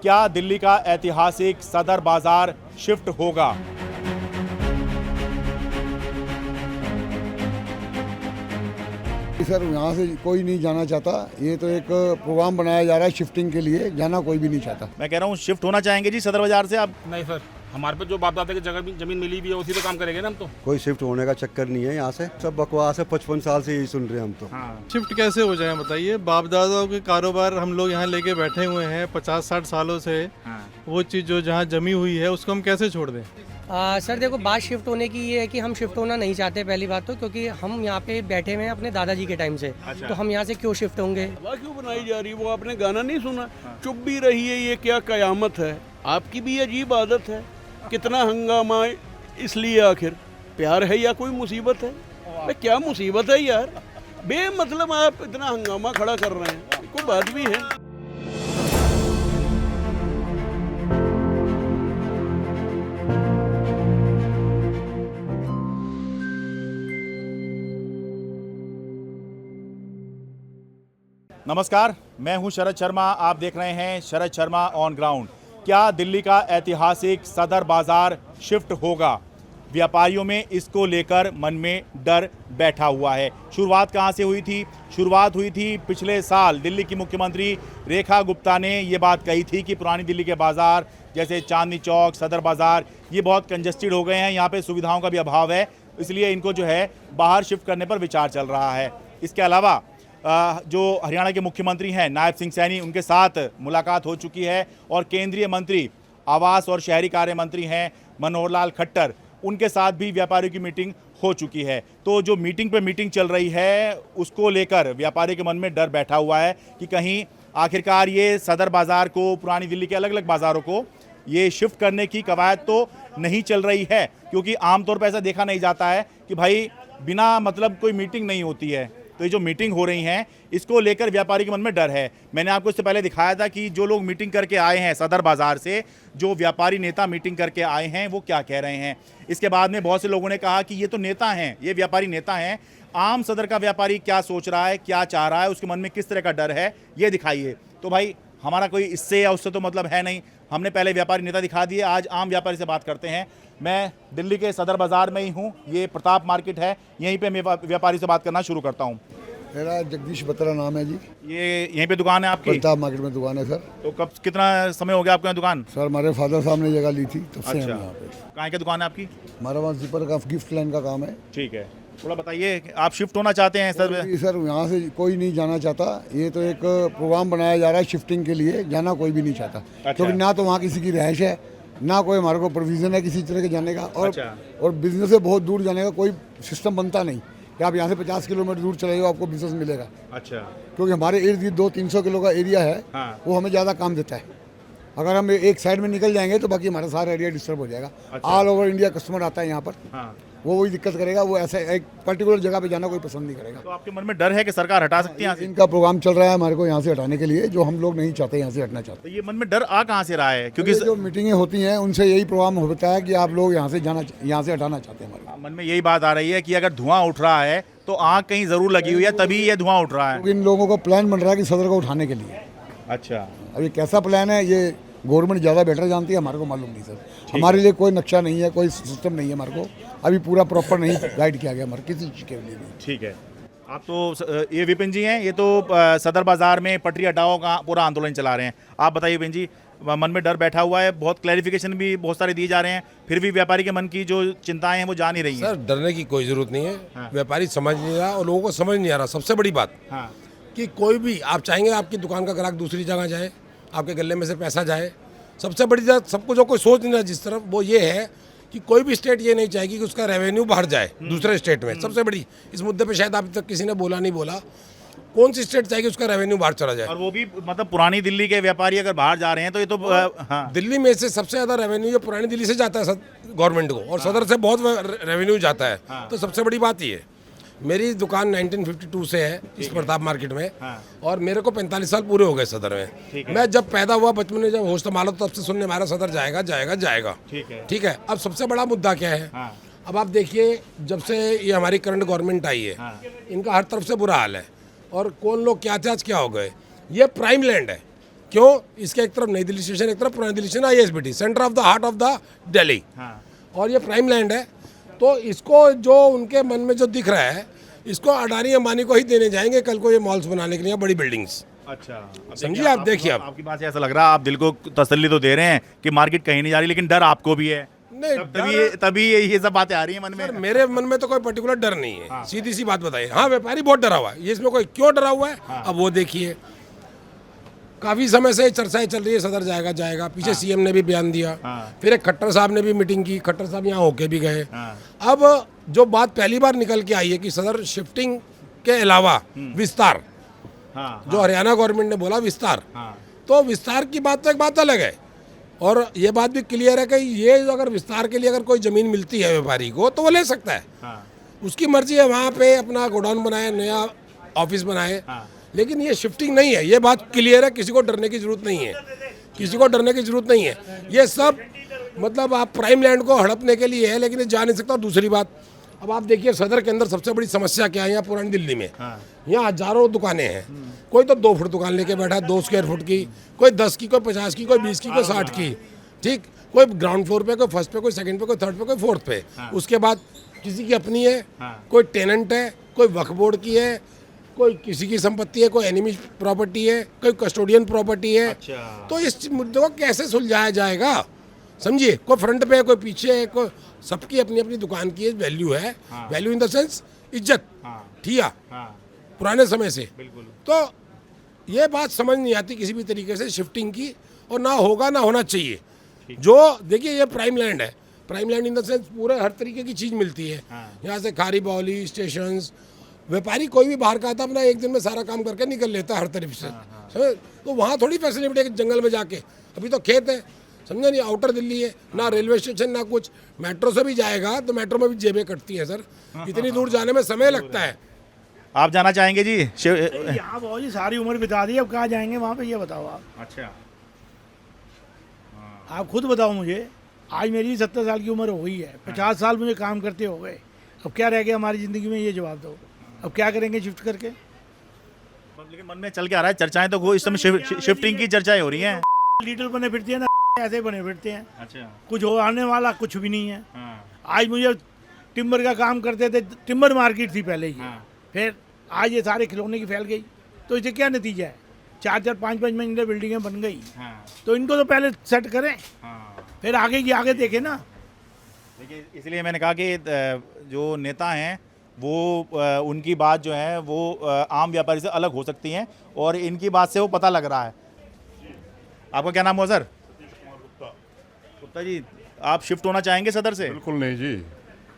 क्या दिल्ली का ऐतिहासिक सदर बाजार शिफ्ट होगा? सर यहाँ से कोई नहीं जाना चाहता। ये तो एक प्रोग्राम बनाया जा रहा है शिफ्टिंग के लिए, जाना कोई भी नहीं चाहता। मैं कह रहा हूँ शिफ्ट होना चाहेंगे जी सदर बाजार से आप? नहीं सर, हमारे पे जो बाप दादा की जगह जमीन मिली भी है उसी पे काम करेंगे ना हम तो। कोई शिफ्ट होने का चक्कर नहीं है यहाँ से, सब बकवास है। 55 साल से यही सुन रहे हैं हम तो। शिफ्ट कैसे हो जाए बताइए? बाप दादाओं के कारोबार हम लोग यहाँ लेके बैठे हुए हैं 50-60 सालों से। वो चीज़ जो जहाँ जमी हुई है उसको हम कैसे छोड़ दें? सर देखो, बात शिफ्ट होने की ये है कि हम शिफ्ट होना नहीं चाहते पहली बात तो, क्योंकि हम यहाँ पे बैठे हुए हैं अपने दादाजी के टाइम से। तो हम यहाँ से क्यों शिफ्ट होंगे? क्यों बनाई जा रही है? वो आपने गाना नहीं सुना? चुप भी रही है, ये क्या कयामत है। आपकी भी अजीब आदत है, कितना हंगामा इसलिए आखिर प्यार है या कोई मुसीबत है? क्या मुसीबत है यार, बेमतलब आप इतना हंगामा खड़ा कर रहे हैं, कोई बात भी है? नमस्कार, मैं हूं शरद शर्मा। आप देख रहे हैं शरद शर्मा ऑन ग्राउंड। क्या दिल्ली का ऐतिहासिक सदर बाजार शिफ्ट होगा? व्यापारियों में इसको लेकर मन में डर बैठा हुआ है। शुरुआत कहां से हुई थी? शुरुआत हुई थी पिछले साल। दिल्ली की मुख्यमंत्री रेखा गुप्ता ने ये बात कही थी कि पुरानी दिल्ली के बाजार जैसे चांदनी चौक, सदर बाजार, ये बहुत कंजस्टेड हो गए हैं, यहाँ पे सुविधाओं का भी अभाव है, इसलिए इनको जो है बाहर शिफ्ट करने पर विचार चल रहा है। इसके अलावा जो हरियाणा के मुख्यमंत्री हैं नायब सिंह सैनी, उनके साथ मुलाकात हो चुकी है और केंद्रीय मंत्री आवास और शहरी कार्य मंत्री हैं मनोहर लाल खट्टर, उनके साथ भी व्यापारियों की मीटिंग हो चुकी है। तो जो मीटिंग पे मीटिंग चल रही है उसको लेकर व्यापारी के मन में डर बैठा हुआ है कि कहीं आखिरकार ये सदर बाज़ार को, पुरानी दिल्ली के अलग अलग बाज़ारों को ये शिफ्ट करने की कवायद तो नहीं चल रही है, क्योंकि आमतौर पर ऐसा देखा नहीं जाता है कि भाई बिना मतलब कोई मीटिंग नहीं होती है। तो ये जो मीटिंग हो रही हैं इसको लेकर व्यापारी के मन में डर है। मैंने आपको इससे पहले दिखाया था कि जो लोग मीटिंग करके आए हैं सदर बाज़ार से, जो व्यापारी नेता मीटिंग करके आए हैं वो क्या कह रहे हैं। इसके बाद में बहुत से लोगों ने कहा कि ये तो नेता हैं, ये व्यापारी नेता हैं, आम सदर का व्यापारी क्या सोच रहा है, क्या चाह रहा है, उसके मन में किस तरह का डर है, ये दिखाइए। तो भाई हमारा कोई इससे या उससे तो मतलब है नहीं, हमने पहले व्यापारी नेता दिखा दिए, आज आम व्यापारी से बात करते हैं। मैं दिल्ली के सदर बाज़ार में ही हूँ, ये प्रताप मार्केट है, यहीं पे मैं व्यापारी से बात करना शुरू करता हूँ। मेरा जगदीश बत्रा नाम है जी। ये यहीं पे दुकान है आपकी? प्रताप मार्केट में दुकान है सर। तो कब, कितना समय हो गया आपके यहाँ दुकान? सर हमारे फादर साहब ने जगह ली थी, तब से हम अच्छा, यहाँ पे। कहाँ की दुकान है आपकी? हमारा वहाँ जिपर का गिफ्ट लाइन का काम है। ठीक है, थोड़ा बताइए, आप शिफ्ट होना चाहते हैं सर? सर यहाँ से कोई नहीं जाना चाहता। ये तो एक प्रोग्राम बनाया जा रहा है शिफ्टिंग के लिए, जाना कोई भी नहीं चाहता। अच्छा। क्योंकि ना तो वहाँ किसी की रिहाइश है, ना कोई हमारे को प्रोविज़न है किसी तरह के जाने का, अच्छा। और बिजनेस से बहुत दूर जाने का कोई सिस्टम बनता नहीं कि आप यहाँ से 50 किलोमीटर दूर चले जाओ आपको बिजनेस मिलेगा। अच्छा। क्योंकि हमारे इर्द गिर्द 200-300 किलो का एरिया है। हाँ। वो हमें ज़्यादा काम देता है। अगर हम एक साइड में निकल जाएंगे तो बाकी हमारा सारा एरिया डिस्टर्ब हो जाएगा। अच्छा। ऑल ओवर इंडिया कस्टमर आता है यहाँ पर। हाँ। वो वही दिक्कत करेगा, वो ऐसा एक पर्टिकुलर जगह पे जाना कोई पसंद नहीं करेगा। तो आपके मन में डर है कि सरकार हटा सकती है यहाँ से? इनका प्रोग्राम चल रहा है हमारे को यहाँ से हटाने के लिए, जो हम लोग नहीं चाहते यहाँ से हटना चाहते। तो ये मन में डर आ कहाँ से रहा है? क्योंकि जो मीटिंगें होती हैं उनसे यही प्रोग्राम होता है कि आप लोग यहाँ से हटाना चाहते हैं। हमारे मन में यही बात आ रही है कि अगर धुआं उठ रहा है तो आग कहीं जरूर लगी हुई है, तभी ये धुआं उठ रहा है। इन लोगों को प्लान बन रहा है कि सदर को उठाने के लिए। अच्छा। अब ये कैसा प्लान है ये गवर्नमेंट ज़्यादा बेटर जानती है, हमारे को मालूम नहीं सर। हमारे लिए कोई नक्शा नहीं है, कोई सिस्टम नहीं है, हमारे को अभी पूरा प्रॉपर नहीं गाइड किया गया हमारे किसी चीज़ के लिए नहीं। ठीक है, आप तो ये विपिन जी हैं, ये तो सदर बाज़ार में पटरी हटाओ का पूरा आंदोलन चला रहे हैं। आप बताइए विपिन जी, मन में डर बैठा हुआ है, बहुत क्लैरिफिकेशन भी बहुत सारे दिए जा रहे हैं, फिर भी व्यापारी के मन की जो चिंताएं हैं वो जा नहीं रही हैं। सर डरने की कोई ज़रूरत नहीं है। हाँ। व्यापारी समझ नहीं रहा और लोगों को समझ नहीं आ रहा। सबसे बड़ी बात हाँ। कि कोई भी आप चाहेंगे आपकी दुकान का ग्राहक दूसरी जगह जाए, आपके गले में से पैसा जाए। सबसे बड़ी बात सबको जो कोई सोच नहीं रहा जिस तरफ, वो ये है कि कोई भी स्टेट ये नहीं चाहेगी कि उसका रेवेन्यू बाहर जाए दूसरे स्टेट में। सबसे बड़ी इस मुद्दे पे शायद अभी तक किसी ने बोला नहीं बोला, कौन सी स्टेट चाहेगी उसका रेवेन्यू बाहर चला जाए? और वो भी मतलब पुरानी दिल्ली के व्यापारी अगर बाहर जा रहे हैं तो ये तो हाँ। दिल्ली में से सबसे ज़्यादा रेवेन्यू जो पुरानी दिल्ली से जाता है गवर्नमेंट को, और सदर से बहुत रेवेन्यू जाता है। हाँ। तो सबसे बड़ी बात ये है, मेरी दुकान 1952 से है इस प्रताप मार्केट में। हाँ। और मेरे को 45 साल पूरे हो गए सदर में। मैं जब पैदा हुआ बचपन में, जब होश संभाला तब से सुनने हमारा सदर जाएगा जाएगा जाएगा। ठीक है। अब सबसे बड़ा मुद्दा क्या है? हाँ। अब आप देखिए, जब से ये हमारी करंट गवर्नमेंट आई है, इनका हर तरफ से बुरा हाल है और कौन लोग क्या हो गए। ये प्राइम लैंड है, क्यों? इसके एक तरफ नई दिल्ली स्टेशन, एक तरफ पुरानी Delhi station, ISBT, centre of the heart of the Delhi, और ये प्राइम लैंड है। तो इसको जो उनके मन में जो दिख रहा है, इसको अडानी अंबानी को ही देने जाएंगे कल को ये मॉल्स बनाने के लिए, बड़ी बिल्डिंग्स। अच्छा, समझिए आप, देखिए आप। आपकी बात से ऐसा लग रहा है आप दिल को तसल्ली तो दे रहे हैं कि मार्केट कहीं नहीं जा रही, लेकिन डर आपको भी है। नहीं, तभी ये सब बातें आ रही हैं मन में। मेरे मन में तो कोई पर्टिकुलर डर नहीं है, सीधी सी बात बताइए। हाँ, व्यापारी बहुत डरा हुआ है, ये इसमें कोई क्यों डरा हुआ है अब वो देखिए। काफी समय से चर्चाएं चल रही है सदर जाएगा, पीछे सीएम ने भी बयान दिया, फिर एक खट्टर साहब ने भी मीटिंग की, खट्टर साहब यहाँ होके भी गए। अब जो बात पहली बार निकल के आई है कि सदर शिफ्टिंग के अलावा विस्तार, जो हरियाणा गवर्नमेंट ने बोला विस्तार, तो विस्तार की बात तो एक बात अलग है, और ये बात भी क्लियर है कि ये अगर विस्तार के लिए अगर कोई ज़मीन मिलती है व्यापारी को तो वो ले सकता है, उसकी मर्जी है, वहाँ पे अपना गोडाउन बनाए, नया ऑफिस बनाए, लेकिन ये शिफ्टिंग नहीं है। ये बात क्लियर है, किसी को डरने की जरूरत नहीं है, किसी को डरने की जरूरत नहीं है। ये सब मतलब आप प्राइम लैंड को हड़पने के लिए है, लेकिन ये जा नहीं सकता। दूसरी बात, अब आप देखिए सदर के अंदर सबसे बड़ी समस्या क्या है यहाँ पुरानी दिल्ली में, यहाँ हजारों दुकानें हैं, कोई तो 2 फुट दुकान लेके बैठा है, 2 स्क्वायर फुट की, कोई 10 की, कोई 50 की, कोई 20 की, कोई 60 की, ठीक, कोई ग्राउंड फ्लोर पे, कोई फर्स्ट पे, कोई सेकंड पे, कोई थर्ड पे, कोई फोर्थ पे। उसके बाद किसी की अपनी है, कोई टेनेंट है, कोई वक्फ बोर्ड की है, कोई किसी की संपत्ति है, कोई एनिमी प्रॉपर्टी है, कोई कस्टोडियन प्रॉपर्टी है। तो इस मुद्दे को कैसे सुलझाया जाएगा? समझिए, कोई फ्रंट पे है, कोई पीछे है, कोई, सबकी अपनी अपनी दुकान की वैल्यू है, वैल्यू इन द सेंस इज्जत, ठीक है, पुराने समय से। तो ये बात समझ नहीं आती किसी भी तरीके से शिफ्टिंग की, और ना होगा ना होना चाहिए। जो देखिए ये प्राइम लैंड है, prime land in the sense पूरे हर तरीके की चीज़ मिलती है यहाँ से, खारी बावली स्टेशंस, व्यापारी कोई भी बाहर का आता अपना एक दिन में सारा काम करके निकल लेता है हर तरफ से, समझे? तो वहाँ थोड़ी फैसिलिटी है जंगल में जाके, अभी तो खेत है, समझे नहीं, आउटर दिल्ली है, ना रेलवे स्टेशन ना कुछ, मेट्रो से भी जाएगा तो मेट्रो में भी जेबें कटती हैं सर, इतनी दूर जाने में समय लगता है। आप जाना चाहेंगे जी? यहाँ बहुत जी सारी उम्र बिता दी, अब कहाँ जाएंगे वहाँ पे, ये बताओ आप। अच्छा, आप खुद बताओ मुझे, आज मेरी 70 साल की उम्र हो गई है, 50 साल मुझे काम करते हो गए, अब क्या रह गया हमारी ज़िंदगी में, ये जवाब दो। अब क्या करेंगे शिफ्ट करके? लेकिन मन में चल के आ रहा है, चर्चाएं तो वो इस समय शिफ्टिंग की चर्चाएं हो रही हैं। लीडर बने फिरते हैं ना, ऐसे बने फिरते हैं। अच्छा, कुछ हो आने वाला कुछ भी नहीं है। आज मुझे टिम्बर का काम करते थे, टिम्बर मार्केट थी पहले ही, फिर आज ये सारे खिलौने की फैल गई, तो इससे क्या नतीजा है? 4-4, 5-5 मंजिला बिल्डिंगें बन गई, तो इनको तो पहले सेट करें, फिर आगे की आगे देखें ना। देखिए, इसलिए मैंने कहा कि जो नेता हैं वो उनकी बात जो है वो आम व्यापारी से अलग हो सकती हैं, और इनकी बात से वो पता लग रहा है। आपका क्या नाम हुआ सर? गुप्ता जी, आप शिफ्ट होना चाहेंगे सदर से? बिल्कुल नहीं जी,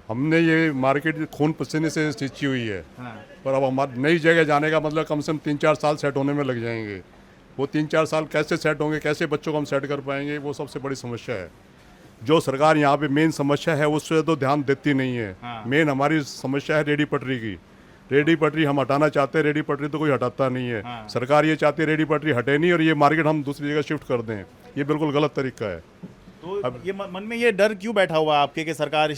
हमने ये मार्केट खून पसीने से सींची हुई है, पर अब हमारी नई जगह जाने का मतलब कम से कम 3-4 साल सेट होने में लग जाएंगे। वो 3-4 साल कैसे सेट होंगे, कैसे बच्चों को हम सेट कर पाएंगे, वो सबसे बड़ी समस्या है। जो सरकार यहाँ पे मेन समस्या है उससे तो ध्यान देती नहीं है। मेन हमारी समस्या है रेडी पटरी की। रेडी पटरी हम हटाना चाहते हैं, रेडी पटरी तो कोई हटाता नहीं है। सरकार ये चाहती है रेडी पटरी हटे नहीं और ये मार्केट हम दूसरी जगह शिफ्ट कर दें, ये बिल्कुल गलत तरीका है। तो अब ये मन में ये डर क्यों बैठा हुआ आपके कि सरकार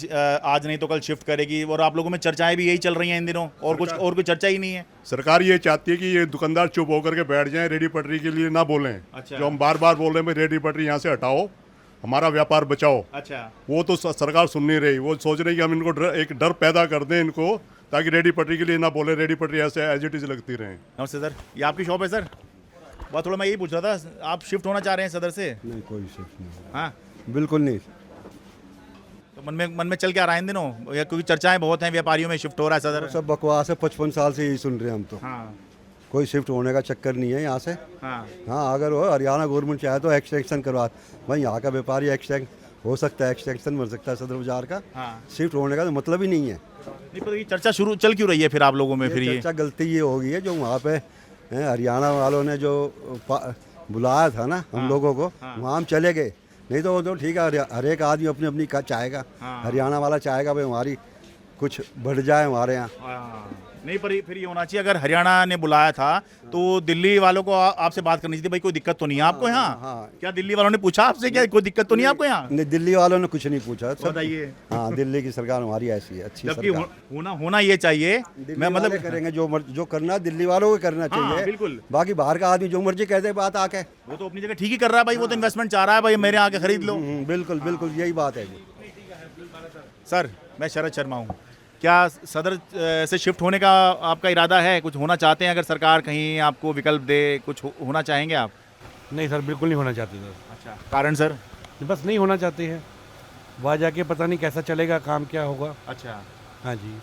आज नहीं तो कल शिफ्ट करेगी, और आप लोगों में चर्चाएं भी यही चल रही हैं इन दिनों, और कोई चर्चा ही नहीं है? सरकार ये चाहती है कि ये दुकानदार चुप होकर के बैठ जाएं, रेडी पटरी के लिए ना बोलें। अच्छा। जो हम बार बार बोल रहे हैं रेडी पटरी यहाँ से हटाओ, हमारा व्यापार बचाओ। अच्छा, वो तो सरकार सुन नहीं रही, वो सोच रही कि हम इनको एक डर पैदा कर दें इनको, ताकि रेडी पटरी के लिए ना बोले, रेडी पटरी ऐसे एज इट इज लगती रहे। नमस्ते सर, ये आपकी शॉप है सर? बहुत थोड़ा मैं यही पूछ रहा था, आप शिफ्ट होना चाह रहे हैं सदर से? नहीं, कोई शिफ्ट नहीं। हाँ, बिल्कुल नहीं। तो मन में चल के आ रहा है इन दिनों, क्योंकि चर्चाएं बहुत हैं व्यापारियों में शिफ्ट हो रहा है सदर। सब बकवास है, 55 साल से यही सुन रहे हैं हम तो। हाँ, कोई शिफ्ट होने का चक्कर नहीं है यहाँ से। हाँ, हाँ, अगर वो हरियाणा गवर्नमेंट चाहे तो एक्सटेंशन करवा, भाई यहाँ का व्यापारी एक्सटेंशन हो सकता है, एक्सटेंशन बन सकता है सदर बाजार का। हाँ। शिफ्ट होने का तो मतलब ही नहीं है। नहीं, पर ये चर्चा शुरू चल क्यों रही है फिर आप लोगों में? फिर ये चर्चा गलती ये हो गई है जो वहाँ पे हरियाणा वालों ने जो बुलाया था ना हम लोगों को, वहाँ हम चले गए। नहीं तो वो तो ठीक है, हर एक आदमी अपनी अपनी चाहेगा। हरियाणा वाला चाहेगा भाई हमारी कुछ बढ़ जाए हमारे यहाँ। नहीं, पर फिर ये होना चाहिए, अगर हरियाणा ने बुलाया था तो दिल्ली वालों को आपसे बात करनी चाहिए, भाई कोई दिक्कत तो नहीं है आपको यहाँ? हाँ। क्या दिल्ली वालों ने पूछा आपसे, क्या कोई दिक्कत तो नहीं है आपको यहाँ? नहीं, दिल्ली वालों ने कुछ नहीं पूछा सब। बताइए। हाँ, दिल्ली की सरकार हमारी ऐसी है, अच्छी जबकि सरकार। होना ये चाहिए। मैं मतलब वाले करेंगे जो करना दिल्ली वालों को करना हाँ, चाहिए। बिल्कुल। बाकी बाहर का आदमी जो मर्जी कहते बात आके, वो तो अपनी जगह ठीक ही कर रहा है भाई, वो तो इन्वेस्टमेंट चाह रहा है भाई, मेरे यहाँ के खरीद लो। बिल्कुल बिल्कुल यही बात है जी। सर, मैं शरद शर्मा हूँ। क्या सदर से शिफ्ट होने का आपका इरादा है? कुछ होना चाहते हैं? अगर सरकार कहीं आपको विकल्प दे, कुछ होना चाहेंगे आप? नहीं सर, बिल्कुल नहीं होना चाहते सर। अच्छा, कारण सर? बस नहीं होना चाहते हैं, वहाँ जाके पता नहीं कैसा चलेगा, काम क्या होगा। अच्छा, हाँ जी।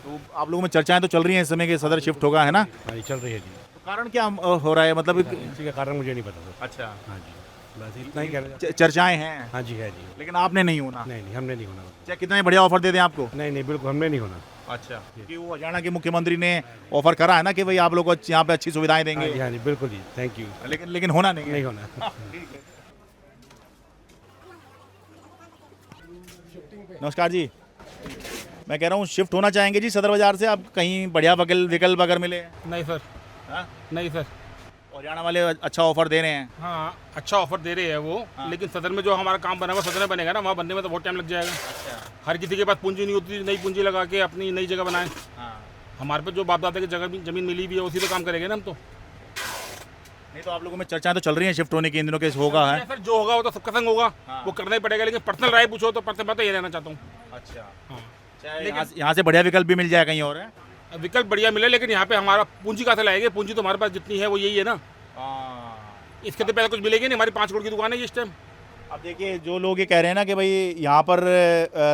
तो आप लोगों में चर्चाएं तो चल रही हैं इस समय कि सदर शिफ्ट होगा, है ना? हाँ जी, चल रही है जी। तो कारण क्या हो रहा है, मतलब? इसी का कारण मुझे नहीं पता सर। अच्छा, हाँ जी, बस इतना ही कह रहे। चर्चाएं हैं। हाँ जी, है जी। लेकिन आपने नहीं होना? नहीं, हमने नहीं होना। चाहे कितना ही बढ़िया ऑफर दे दें आपको? नहीं, बिल्कुल हमने नहीं होना। अच्छा, क्योंकि वो हरियाणा के मुख्यमंत्री ने ऑफर करा है ना कि भाई आप लोगों को यहाँ पे अच्छी सुविधाएं देंगे। हाँ जी, बिल्कुल जी, थैंक यू। लेकिन होना नहीं है। नहीं होना। नमस्कार जी, मैं कह रहा हूँ शिफ्ट होना चाहेंगे जी सदर बाजार से आप कहीं बढ़िया विकल्प अगर मिले? नहीं सर। हाँ? नहीं सर। हरियाणा वाले अच्छा ऑफर दे रहे हैं। हाँ, अच्छा ऑफर दे रहे हैं वो। लेकिन सदर में जो हमारा काम बना हुआ सदर में बनेगा ना, वहाँ बनने में तो बहुत टाइम लग जाएगा। हर किसी के पास पूंजी नहीं होती, नई पूंजी लगा के अपनी नई जगह बनाए। हमारे पे जो बाप दादा की जगह जमीन मिली भी है उसी पे काम करेंगे ना हम तो। नहीं तो आप लोगों में चर्चाएं तो चल रही हैं शिफ्ट होने की, इन दिनों के होगा है? सर, जो होगा वो तो सबका संग होगा, वो करना ही पड़ेगा। लेकिन पर्सनल राय पूछो तो पर्सनल बात ये रहना चाहता हूँ। अच्छा, लेकिन यहाँ से बढ़िया विकल्प भी मिल जाए कहीं और? है विकल्प बढ़िया मिले, लेकिन यहाँ पे हमारा पूंजी कहाँ से लाएंगे? पूंजी तो हमारे पास जितनी है वो यही है ना। इसके तो पैसा कुछ मिलेगी नहीं, हमारी 5 करोड़ की दुकान है इस टाइम। अब देखिए, जो लोग ये कह रहे हैं ना कि भाई यहाँ पर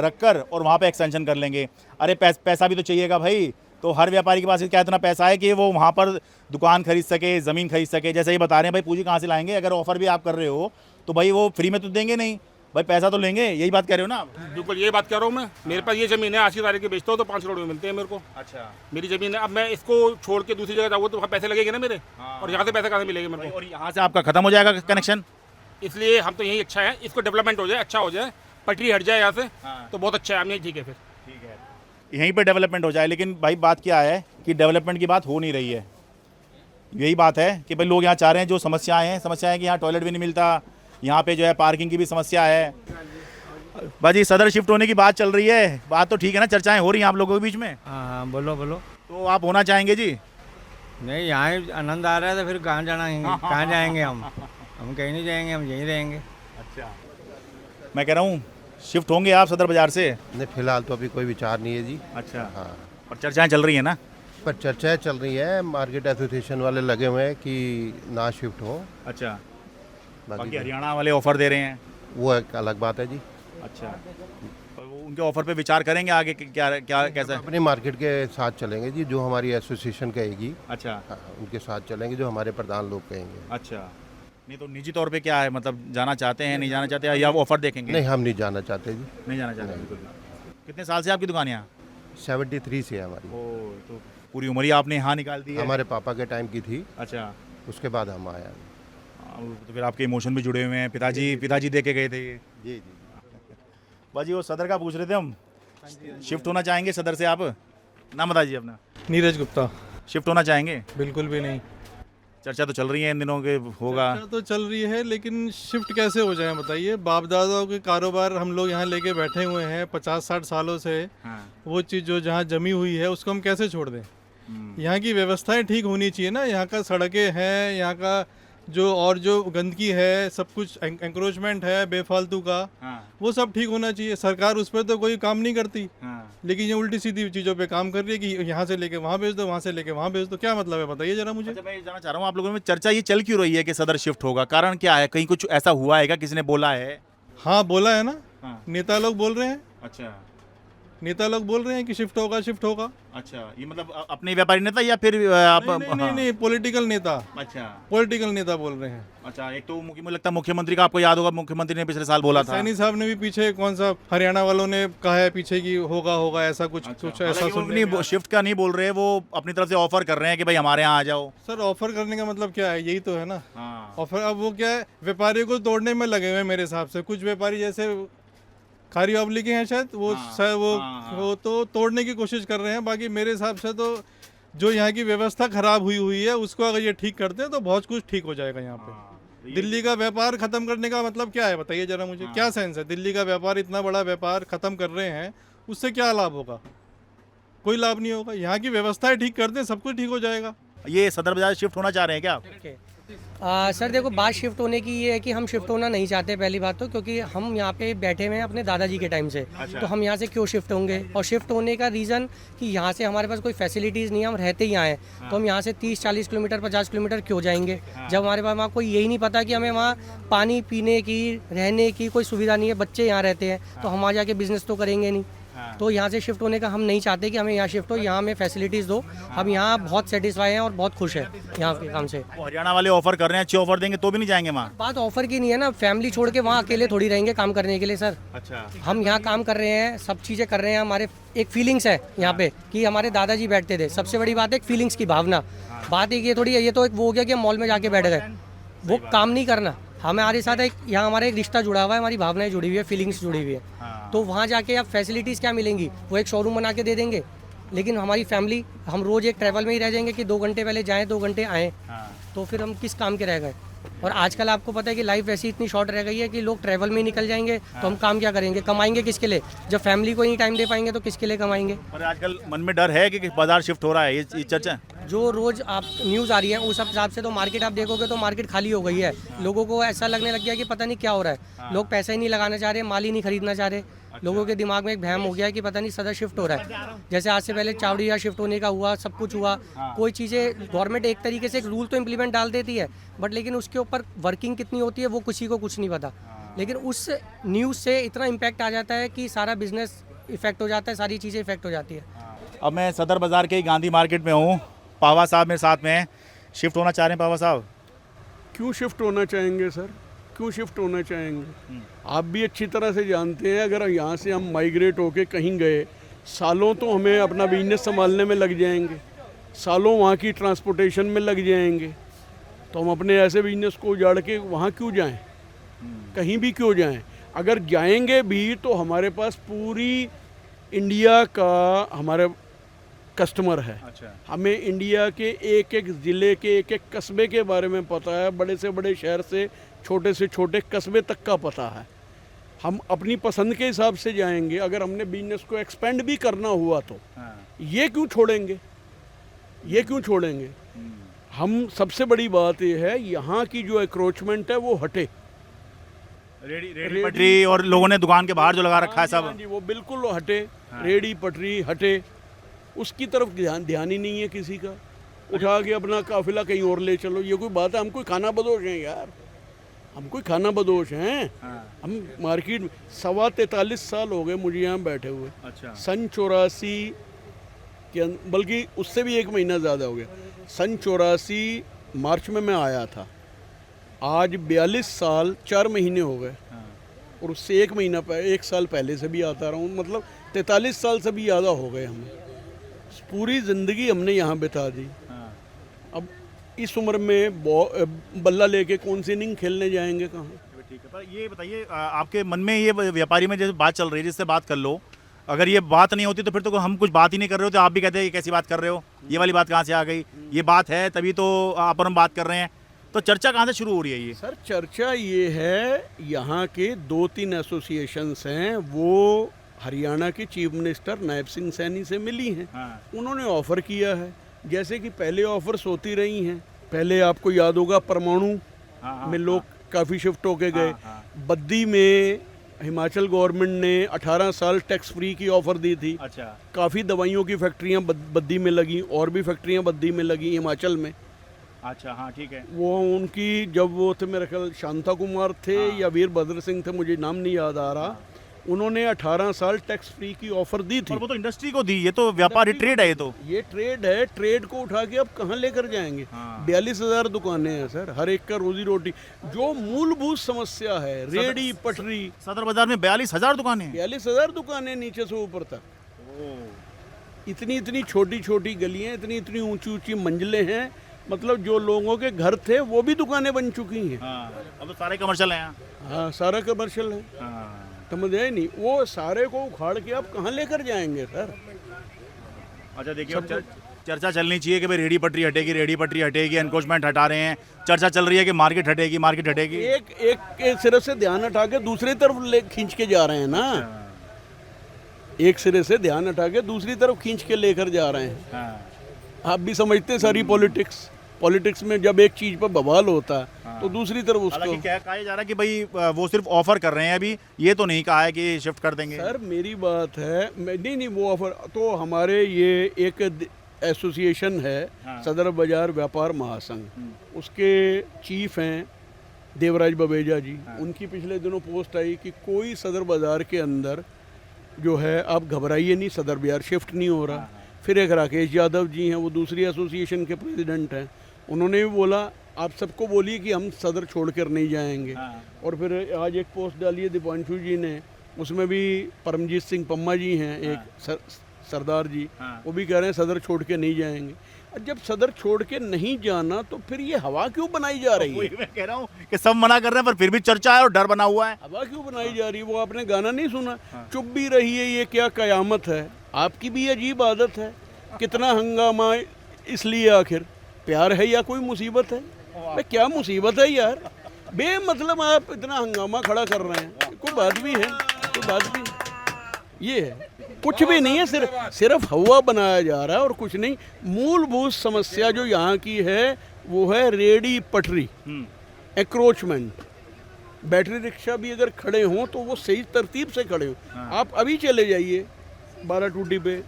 रखकर और वहाँ पे एक्सटेंशन कर लेंगे, अरे पैसा भी तो चाहिएगा भाई। तो हर व्यापारी के पास क्या इतना पैसा है कि वो वहाँ पर दुकान खरीद सके, ज़मीन खरीद सके? जैसे ये बता रहे हैं भाई, पूंजी कहाँ से लाएंगे? अगर ऑफर भी आप कर रहे हो तो भाई वो फ्री में तो देंगे नहीं भाई, पैसा तो लेंगे। यही बात कह रहे हो ना आप? बिल्कुल यही बात कर रहा हूँ मैं। मेरे पास ये ज़मीन है, आज की तारीख के बेचता हूँ तो 5 करोड़ में मिलते हैं मेरे को। अच्छा, मेरी ज़मीन है। अब मैं इसको छोड़ के दूसरी जगह जाऊँ तो वहाँ पैसे लगेंगे ना मेरे। और यहाँ से पैसे कहाँ से मिलेंगे मेरे को? और यहाँ से आपका खत्म हो जाएगा कनेक्शन। इसलिए हम तो यही अच्छा है, इसको डेवलपमेंट हो जाए, अच्छा हो जाए, पटरी हट जाए यहाँ से तो बहुत अच्छा है। हम यही ठीक है, फिर ठीक है, यहीं पे डेवलपमेंट हो जाए। लेकिन भाई बात क्या है कि डेवलपमेंट की बात हो नहीं रही है। यही बात है कि भाई लोग यहाँ चाह रहे हैं, जो समस्याएं हैं कि यहाँ टॉयलेट भी नहीं मिलता, यहाँ पे जो है पार्किंग की भी समस्या है। बाजी, सदर शिफ्ट होने की बात चल रही है, बात तो ठीक है ना, चर्चाएं हो रही हैं आप लोगों के बीच में? हाँ, बोलो बोलो। तो आप होना चाहेंगे जी? नहीं, यहाँ ही आनंद आ रहा है तो फिर कहाँ जाना है? कहाँ जाएंगे हम कहीं नहीं जाएंगे, हम यहीं रहेंगे। अच्छा, मैं कह रहा हूँ शिफ्ट होंगे आप सदर बाजार से? नहीं, फिलहाल तो अभी कोई विचार नहीं है जी। अच्छा, हाँ, और चर्चाएं चल रही हैं ना? पर चर्चाएं चल रही है, मार्केट एसोसिएशन वाले लगे हुए हैं कि ना शिफ्ट हो। अच्छा, बाकी हरियाणा वाले ऑफर दे रहे हैं, वो एक अलग बात है जी। अच्छा, तो वो उनके ऑफर पे विचार करेंगे आगे कि क्या क्या कैसा? अपनी मार्केट के साथ चलेंगे जी, जो हमारी एसोसिएशन कहेगी। अच्छा, हाँ, उनके साथ चलेंगे, जो हमारे प्रधान लोग कहेंगे। अच्छा, नहीं तो निजी तौर पे क्या है, मतलब जाना चाहते हैं, नहीं जाना चाहते, या वो ऑफर देखेंगे? नहीं, हम नहीं जाना चाहते जी। नहीं जाना चाहते बिल्कुल। कितने साल से आपकी दुकान यहाँ? 73 से है हमारी। ओ, तो पूरी उम्र ही आपने यहाँ निकाल दी है? हमारे पापा के टाइम की थी। अच्छा, उसके बाद हम आया। तो फिर आपके इमोशन भी जुड़े हुए हैं, पिताजी दे के गए थे ये? जी जी। बाजी, वो सदर का पूछ रहे थे हम, शिफ्ट होना चाहेंगे सदर से आप? नाम बताइए अपना। नीरज गुप्ता। शिफ्ट होना चाहेंगे? बिल्कुल भी नहीं। चर्चा तो चल रही है इन दिनों के, होगा? चर्चा तो चल रही है, लेकिन शिफ्ट कैसे हो जाए बताइए? बाप दादाओं के कारोबार हम लोग यहाँ लेके बैठे हुए हैं 50-60 सालों से। वो चीज़ जो जहाँ जमी हुई है उसको हम कैसे छोड़ दें? यहाँ की व्यवस्थाएं ठीक होनी चाहिए ना, यहाँ का सड़कें हैं, यहाँ का जो गंदगी है, सब कुछ एंक्रोचमेंट है बेफालतू का, वो सब ठीक होना चाहिए। सरकार उस पर तो कोई काम नहीं करती, लेकिन ये उल्टी सीधी चीज़ों पे काम कर रही है कि यहाँ से लेके वहाँ भेज दो, वहाँ से लेके वहाँ भेज दो। क्या मतलब है बताइए जरा मुझे। अच्छा, मैं जानना चाह रहा हूँ आप लोगों में चर्चा ये चल क्यों रही है कि सदर शिफ्ट होगा? कारण क्या है? कहीं कुछ ऐसा हुआ है क्या, किसी ने बोला है? हाँ, बोला है ना। नेता लोग बोल रहे हैं। अच्छा, नेता लोग बोल रहे हैं कि शिफ्ट होगा। अच्छा, ये मतलब अपने व्यापारी नेता या फिर आप? नहीं, पॉलिटिकल नेता। अच्छा, पॉलिटिकल नेता बोल रहे हैं। अच्छा, एक तो मुझे लगता है मुख्यमंत्री का, आपको याद होगा मुख्यमंत्री ने पिछले साल बोला था। सैनी साहब ने भी पीछे कौन सा हरियाणा वालों ने कहा है पीछे कि होगा ऐसा कुछ। अच्छा, कुछ ऐसा सुनने शिफ्ट का नहीं बोल रहे, वो अपनी तरफ से ऑफर कर रहे हैं कि भाई हमारे यहाँ आ जाओ। सर, ऑफर करने का मतलब क्या है? यही तो है ना ऑफर। अब वो क्या है, व्यापारियों को तोड़ने में लगे हुए हैं मेरे हिसाब से। कुछ व्यापारी जैसे खारी अवली के हैं शायद, वो तो तोड़ने की कोशिश कर रहे हैं। बाकी मेरे हिसाब से तो जो यहाँ की व्यवस्था खराब हुई है उसको अगर ये ठीक करते हैं तो बहुत कुछ ठीक हो जाएगा यहाँ पे। दिल्ली का व्यापार खत्म करने का मतलब क्या है बताइए जरा मुझे, क्या सेंस है? दिल्ली का व्यापार, इतना बड़ा व्यापार खत्म कर रहे हैं, उससे क्या लाभ होगा? कोई लाभ नहीं होगा। यहाँ की व्यवस्थाएं ठीक कर दें, सब कुछ ठीक हो जाएगा। ये सदर बाजार शिफ्ट होना चाह रहे हैं क्या आप? सर देखो, बात शिफ्ट होने की ये है कि हम शिफ्ट होना नहीं चाहते पहली बात तो, क्योंकि हम यहाँ पे बैठे हुए हैं अपने दादाजी के टाइम से। तो हम यहाँ से क्यों शिफ्ट होंगे? और शिफ्ट होने का रीज़न कि यहाँ से हमारे पास कोई फैसिलिटीज़ नहीं है, हम रहते ही यहाँ हैं। तो हम यहाँ से 30-40 किलोमीटर 50 किलोमीटर क्यों जाएंगे जब हमारे पास वहाँ कोई यही नहीं पता कि हमें वहाँ पानी पीने की, रहने की कोई सुविधा नहीं है। बच्चे यहाँ रहते हैं तो हम वहाँ जाके बिजनेस तो करेंगे नहीं। तो यहाँ से शिफ्ट होने का हम नहीं चाहते कि हमें यहाँ शिफ्ट हो, यहाँ हमें फैसिलिटीज़ दो। हम यहाँ बहुत सेटिस्फाई हैं और बहुत खुश हैं यहाँ के काम से। हरियाणा वाले ऑफर कर रहे हैं, अच्छे ऑफर देंगे तो भी नहीं जाएंगे वहाँ? बात ऑफर की नहीं है ना, फैमिली छोड़ के वहाँ अकेले थोड़ी रहेंगे काम करने के लिए सर। अच्छा, हम यहाँ काम कर रहे हैं, सब चीज़ें कर रहे हैं। हमारे एक फीलिंग्स है यहाँ पे कि हमारे दादाजी बैठते थे। सबसे बड़ी बात है एक फीलिंग्स की भावना। बात एक ये थोड़ी है, ये तो एक वो हो गया कि हम मॉल में जाके बैठ गए, वो काम नहीं करना। हमारे साथ एक यहाँ हमारा एक रिश्ता जुड़ा हुआ है, हमारी भावनाएं जुड़ी हुई है, फीलिंग्स जुड़ी हुई है। तो वहाँ जाके अब फैसिलिटीज़ क्या मिलेंगी? वो एक शोरूम बना के दे देंगे, लेकिन हमारी फैमिली, हम रोज़ एक ट्रैवल में ही रह जाएंगे कि 2 घंटे पहले जाएँ 2 घंटे आएँ। तो फिर हम किस काम के रह गए? और आजकल आपको पता है कि लाइफ ऐसी इतनी शॉर्ट रह गई है कि लोग ट्रैवल में ही निकल जाएंगे। तो हम काम क्या करेंगे? कमाएंगे किसके लिए? जब फैमिली को ही नहीं टाइम दे पाएंगे तो किसके लिए कमाएंगे? और आजकल मन में डर है कि बाजार शिफ्ट हो रहा है, ये चर्चा? जो रोज़ आप न्यूज़ आ रही है उस हिसाब से तो मार्केट आप देखोगे तो मार्केट खाली हो गई है। लोगों को ऐसा लगने लग गया कि पता नहीं क्या हो रहा है। लोग पैसा ही नहीं लगाना चाह रहे, माल ही नहीं खरीदना चाह रहे। लोगों के दिमाग में एक भ्रम हो गया है कि पता नहीं सदर शिफ्ट हो रहा है। जैसे आज से पहले चावड़िया शिफ्ट होने का हुआ, सब कुछ हुआ। कोई चीज़ें गवर्नमेंट एक तरीके से एक रूल तो इम्प्लीमेंट डाल देती है, बट लेकिन उसके ऊपर वर्किंग कितनी होती है वो किसी को कुछ नहीं पता। लेकिन उस न्यूज़ से इतना इम्पैक्ट आ जाता है कि सारा बिजनेस इफेक्ट हो जाता है, सारी चीज़ें इफेक्ट हो जाती है। अब मैं सदर बाजार के गांधी मार्केट में हूँ, पावा साहब मेरे साथ में हैं। शिफ्ट होना चाह रहे हैं पावा साहब? क्यों शिफ्ट होना चाहेंगे सर? क्यों शिफ्ट होना चाहेंगे? आप भी अच्छी तरह से जानते हैं, अगर यहाँ से हम माइग्रेट होके कहीं गए, सालों तो हमें अपना बिजनेस संभालने में लग जाएंगे, सालों वहाँ की ट्रांसपोर्टेशन में लग जाएंगे। तो हम अपने ऐसे बिजनेस को उजाड़ के वहाँ क्यों जाएं? कहीं भी क्यों जाएं? अगर जाएंगे भी तो हमारे पास पूरी इंडिया का हमारे कस्टमर है। अच्छा। हमें इंडिया के एक एक ज़िले के एक एक कस्बे के बारे में पता है, बड़े से बड़े शहर से छोटे कस्बे तक का पता है। हम अपनी पसंद के हिसाब से जाएंगे। अगर हमने बिजनेस को एक्सपेंड भी करना हुआ तो ये क्यों छोड़ेंगे? ये क्यों छोड़ेंगे? हम सबसे बड़ी बात ये है, यहाँ की जो एक्रोचमेंट है वो हटे। रेडी पटरी और लोगों ने दुकान के बाहर जो लगा रखा है सब, जी वो बिल्कुल हटे। रेडी पटरी हटे, उसकी तरफ ध्यान ही नहीं है किसी का। उठा के अपना काफिला कहीं और ले चलो, ये कोई बात है? हम कोई खाना बदोश हैं यार? हम कोई खाना बदोश हैं? हम मार्केट में 43 साल हो गए मुझे यहाँ बैठे हुए। अच्छा। सन 84 के बल्कि उससे भी 1 महीना ज़्यादा हो गया। सन 84 मार्च में मैं आया था। आज 42 साल 4 महीने हो गए। और उससे 1 साल पहले से भी आता रहा हूँ, मतलब 43 साल से भी ज़्यादा हो गए हमें। पूरी ज़िंदगी हमने यहाँ बिता दी। अब इस उम्र में बल्ला लेके कौन सी इनिंग खेलने जाएंगे कहाँ? ठीक है, पर ये बताइए आपके मन में ये व्यापारी में जैसे बात चल रही है, जिससे बात कर लो, अगर ये बात नहीं होती तो फिर तो हम कुछ बात ही नहीं कर रहे हो, तो आप भी कहते हैं ये कैसी बात कर रहे हो, ये वाली बात कहाँ से आ गई? ये बात है तभी तो आप और हम बात कर रहे हैं। तो चर्चा कहाँ से शुरू हो रही है ये? सर चर्चा ये है, यहाँ के 2-3 एसोसिएशंस हैं, वो हरियाणा के चीफ मिनिस्टर नायब सिंह सैनी से मिली हैं। उन्होंने ऑफ़र किया है, जैसे कि पहले ऑफर्स होती रही हैं। पहले आपको याद होगा परमाणु में लोग काफ़ी शिफ्ट होके गए। बद्दी में हिमाचल गवर्नमेंट ने 18 साल टैक्स फ्री की ऑफ़र दी थी। अच्छा। काफ़ी दवाइयों की फैक्ट्रियाँ बद्दी में लगी, और भी फैक्ट्रियाँ बद्दी में लगी हिमाचल में। अच्छा, हाँ ठीक है। वो उनकी जब वो थे, मेरे ख्याल शांता कुमार थे या वीरभद्र सिंह थे, मुझे नाम नहीं याद आ रहा। उन्होंने 18 साल टैक्स फ्री की ऑफर दी थी। और वो तो इंडस्ट्री को दी, ये तो व्यापारी ट्रेड है। ये ट्रेड है, ट्रेड को उठा के अब कहाँ लेकर जाएंगे? 42,000 दुकानें हैं सर, हर एक का रोजी रोटी। जो मूलभूत समस्या है, रेडी पटरी। सदर बाजार में 42,000 दुकानें? 42,000 दुकानें नीचे से ऊपर तक। इतनी छोटी छोटी गलियां, इतनी ऊंची ऊंची मंजिलें हैं। मतलब जो लोगों के घर थे वो भी दुकानें बन चुकी हैं। अब तो सारे कमर्शियल हैं। हाँ, सारा कमर्शियल है। समझ आए नहीं? वो सारे को उखाड़ के आप कहाँ लेकर जाएंगे सर? अच्छा देखिए, चर्चा चलनी चाहिए कि भाई रेडी पटरी हटेगी, एनक्रोचमेंट हटा रहे हैं। चर्चा चल रही है कि मार्केट हटेगी। एक सिरे से ध्यान हटा के दूसरी तरफ खींच के जा रहे हैं ना। एक सिरे से ध्यान हटा के दूसरी तरफ खींच के लेकर जा रहे हैं। आप भी समझते हैं सारी पॉलिटिक्स में जब एक चीज पर बवाल होता है तो दूसरी तरफ उसको कहा जा रहा है कि भाई वो सिर्फ ऑफर कर रहे हैं, अभी ये तो नहीं कहा है कि शिफ्ट कर देंगे। सर मेरी बात है, नहीं वो ऑफर तो हमारे ये एक एसोसिएशन है सदर बाजार व्यापार महासंघ, उसके चीफ हैं देवराज बबेजा जी। उनकी पिछले दिनों पोस्ट आई कि कोई सदर बाजार के अंदर जो है आप घबराइए नहीं, सदर बाजार शिफ्ट नहीं हो रहा। फिर एक राकेश यादव जी हैं, वो दूसरी एसोसिएशन के प्रेसिडेंट हैं, उन्होंने भी बोला आप सबको बोलिए कि हम सदर छोड़कर नहीं जाएंगे। और फिर आज एक पोस्ट डाली है दीपांशु जी ने, उसमें भी परमजीत सिंह पम्मा जी हैं एक सरदार जी, वो भी कह रहे हैं सदर छोड़ के नहीं जाएंगे। और जब सदर छोड़ के नहीं जाना तो फिर ये हवा क्यों बनाई जा रही है? मैं कह रहा हूँ कि सब मना कर रहे हैं पर फिर भी चर्चा है और डर बना हुआ है। हवा क्यों बनाई जा रही है? वो आपने गाना नहीं सुना, चुप भी रही है ये क्या कयामत है। आपकी भी अजीब आदत है, कितना हंगामा इसलिए आखिर प्यार है या कोई मुसीबत है? भाई क्या मुसीबत है यार, बेमतलब आप इतना हंगामा खड़ा कर रहे हैं। कोई बात भी है, कोई बात भी ये है, कुछ भी नहीं है, सिर्फ हवा बनाया जा रहा है और कुछ नहीं। मूलभूत समस्या जो यहाँ की है वो है रेडी पटरी, एक्रोचमेंट। बैटरी रिक्शा भी अगर खड़े हों तो वो सही तरतीब से खड़े हों। आप अभी चले जाइए 12 टूटी पे,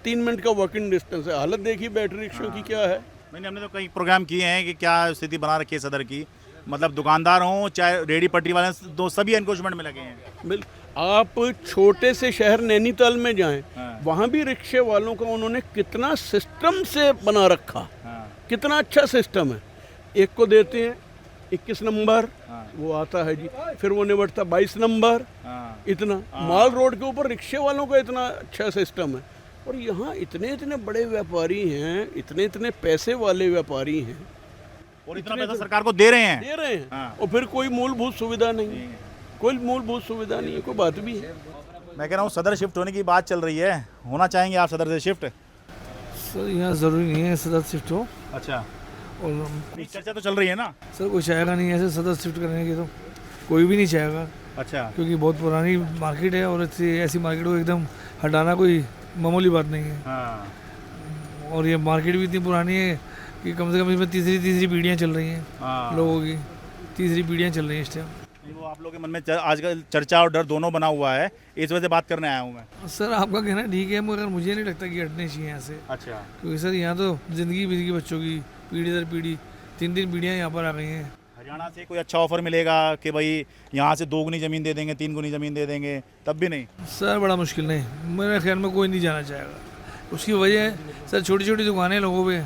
3 मिनट का वॉकिंग डिस्टेंस है। हालत देखिए बैटरी रिक्शा की क्या है। मैंने हमने तो कई प्रोग्राम किए हैं कि क्या स्थिति बना रखी है सदर की, मतलब दुकानदार हों चाहे रेडी पटरी वाले, दो सभी एनक्रोचमेंट में लगे हैं। आप छोटे से शहर नैनीताल में जाएं, वहाँ भी रिक्शे वालों का उन्होंने कितना सिस्टम से बना रखा, कितना अच्छा सिस्टम है। एक को देते हैं 21 नंबर, वो आता है जी, फिर वो निबटता 22 नंबर, इतना माल रोड के ऊपर रिक्शे वालों का इतना अच्छा सिस्टम है। और यहाँ इतने बड़े व्यापारी हैं, इतने पैसे वाले व्यापारी हैं और इतना पैसा सरकार को दे रहे हैं। और फिर कोई मूलभूत सुविधा नहीं है, कोई मूलभूत सुविधा नहीं है, कोई बात भी है। मैं कह रहा हूँ सदर शिफ्ट होने की बात चल रही है, होना चाहेंगे आप सदर से शिफ्ट? सर यहाँ ज़रूरी नहीं है सदर शिफ्ट हो। अच्छा, और चर्चा तो चल रही है ना? सर कोई चाहेगा नहीं ऐसे सदर शिफ्ट करने की, तो कोई भी नहीं चाहेगा। अच्छा, क्योंकि बहुत पुरानी मार्केट है और ऐसी मार्केट को एकदम हटाना कोई मामूली बात नहीं है। और ये मार्केट भी इतनी पुरानी है कि कम से कम इसमें तीसरी पीढ़ियाँ चल रही हैं लोगों की, तीसरी पीढ़ियाँ चल रही हैं इस टाइम। वो आप लोगों के मन में आजकल चर्चा और डर दोनों बना हुआ है, इस वजह से बात करने आया हूँ मैं। सर आपका कहना ठीक है, मगर मुझे नहीं लगता कि हटने चाहिए यहाँ से। अच्छा, क्योंकि सर यहाँ तो ज़िंदगी बीत गई बच्चों की, पीढ़ी दर पीढ़ी 3 पीढ़ियाँ यहाँ पर आ गई हैं। हरियाणा से कोई अच्छा ऑफर मिलेगा कि भाई यहाँ से 2 गुनी ज़मीन दे देंगे, 3 गुनी ज़मीन दे देंगे, तब भी नहीं? सर बड़ा मुश्किल नहीं, मेरे ख्याल में कोई नहीं जाना चाहेगा। उसकी वजह है सर छोटी छोटी दुकानें लोगों पे,